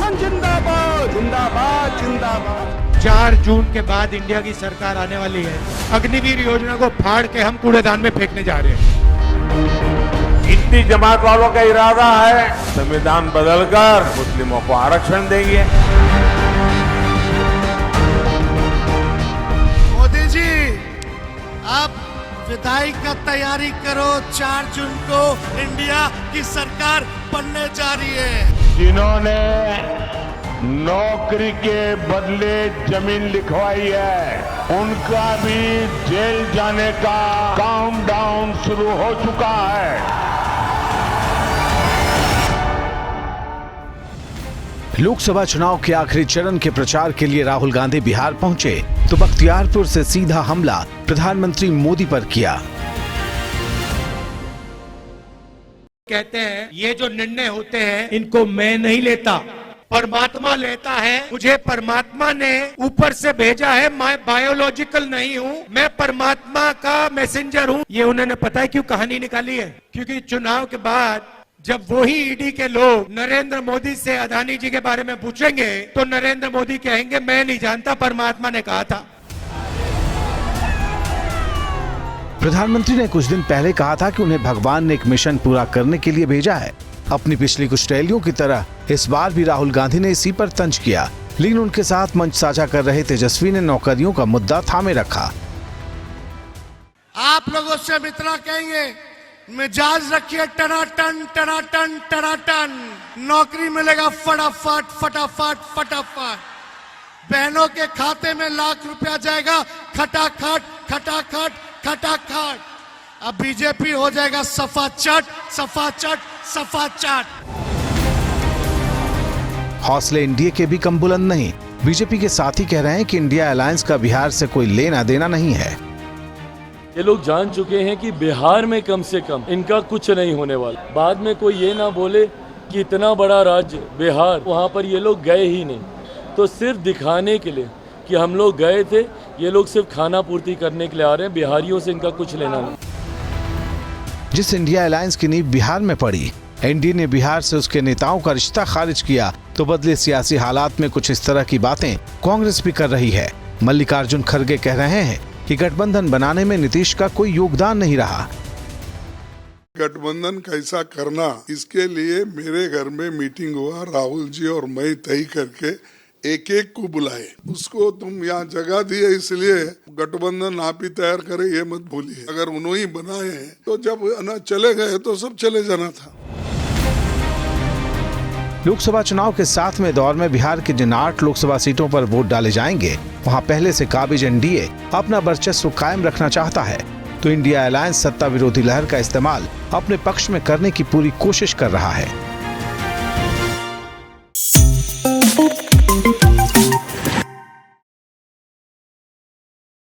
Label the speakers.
Speaker 1: गठबंधन जिंदाबाद जिंदाबाद जिंदाबाद।
Speaker 2: 4 जून के बाद इंडिया की सरकार आने वाली है। अग्निवीर योजना को फाड़ के हम कूड़ेदान में फेंकने जा रहे हैं।
Speaker 3: इतनी जमात वालों का इरादा है संविधान बदलकर मुस्लिमों को आरक्षण देंगे।
Speaker 4: मोदी जी, आप विदाई का तैयारी करो। 4 जून को इंडिया की सरकार बनने जा रही है।
Speaker 3: जिन्होंने नौकरी के बदले जमीन लिखवाई है उनका भी जेल जाने का काउंटडाउन शुरू हो चुका है।
Speaker 5: लोकसभा चुनाव के आखिरी चरण के प्रचार के लिए राहुल गांधी बिहार पहुंचे तो बख्तियारपुर से सीधा हमला प्रधानमंत्री मोदी पर किया।
Speaker 2: कहते हैं ये जो निर्णय होते हैं इनको मैं नहीं लेता, परमात्मा लेता है। मुझे परमात्मा ने ऊपर से भेजा है। मैं बायोलॉजिकल नहीं हूँ, मैं परमात्मा का मैसेंजर हूँ। ये उन्होंने पता है क्यों कहानी निकाली है? क्योंकि चुनाव के बाद जब वही ईडी के लोग नरेंद्र मोदी से अदानी जी के बारे में पूछेंगे तो नरेंद्र मोदी कहेंगे मैं नहीं जानता, परमात्मा ने कहा था।
Speaker 5: प्रधानमंत्री ने कुछ दिन पहले कहा था कि उन्हें भगवान ने एक मिशन पूरा करने के लिए भेजा है। अपनी पिछली कुछ रैलियों की तरह इस बार भी राहुल गांधी ने इसी पर तंज किया, लेकिन उनके साथ मंच साझा कर रहे तेजस्वी ने नौकरियों का मुद्दा थामे रखा।
Speaker 4: आप लोगों से हम इतना कहेंगे, मिजाज रखिए टनाटन टनाटन टनाटन। नौकरी मिलेगा फटाफट फटाफट फटाफट। बहनों के खाते में लाख रुपया जाएगा खटाखट खटाखट खटाखट। अब बीजेपी हो जाएगा सफा चट सफा चट सफा चट।
Speaker 5: हौसले एनडीए के भी कम बुलंद नहीं। बीजेपी के साथी कह रहे हैं कि इंडिया अलायंस का बिहार से कोई लेना देना नहीं है।
Speaker 6: ये लोग जान चुके हैं कि बिहार में कम से कम इनका कुछ नहीं होने वाला। बाद में कोई ये ना बोले कि इतना बड़ा राज्य बिहार, वहाँ पर ये लोग गए ही नहीं। तो सिर्फ दिखाने के लिए कि हम लोग गए थे, ये लोग सिर्फ खाना पूर्ति करने के लिए आ रहे हैं। बिहारियों से इनका कुछ लेना नहीं।
Speaker 5: जिस इंडिया अलायंस की नींव बिहार में पड़ी, एनडीए ने बिहार से उसके नेताओं का रिश्ता खारिज किया तो बदले सियासी हालात में कुछ इस तरह की बातें कांग्रेस भी कर रही है। मल्लिकार्जुन खड़गे कह रहे हैं कि गठबंधन बनाने में नीतीश का कोई योगदान नहीं रहा।
Speaker 7: गठबंधन कैसा करना, इसके लिए मेरे घर में मीटिंग हुआ। राहुल जी और मैं तय करके एक एक को बुलाए। उसको तुम यहाँ जगह दिए इसलिए गठबंधन आप ही तैयार करे, ये मत भूलिए। अगर उन्होंने बनाए हैं तो जब न चले गए तो सब चले जाना था।
Speaker 5: लोकसभा चुनाव के 7वें दौर में बिहार के जिन 8 लोकसभा सीटों पर वोट डाले जाएंगे, वहां पहले से काबिज एनडीए अपना वर्चस्व कायम रखना चाहता है, तो इंडिया अलायंस सत्ता विरोधी लहर का इस्तेमाल अपने पक्ष में करने की पूरी कोशिश कर रहा है।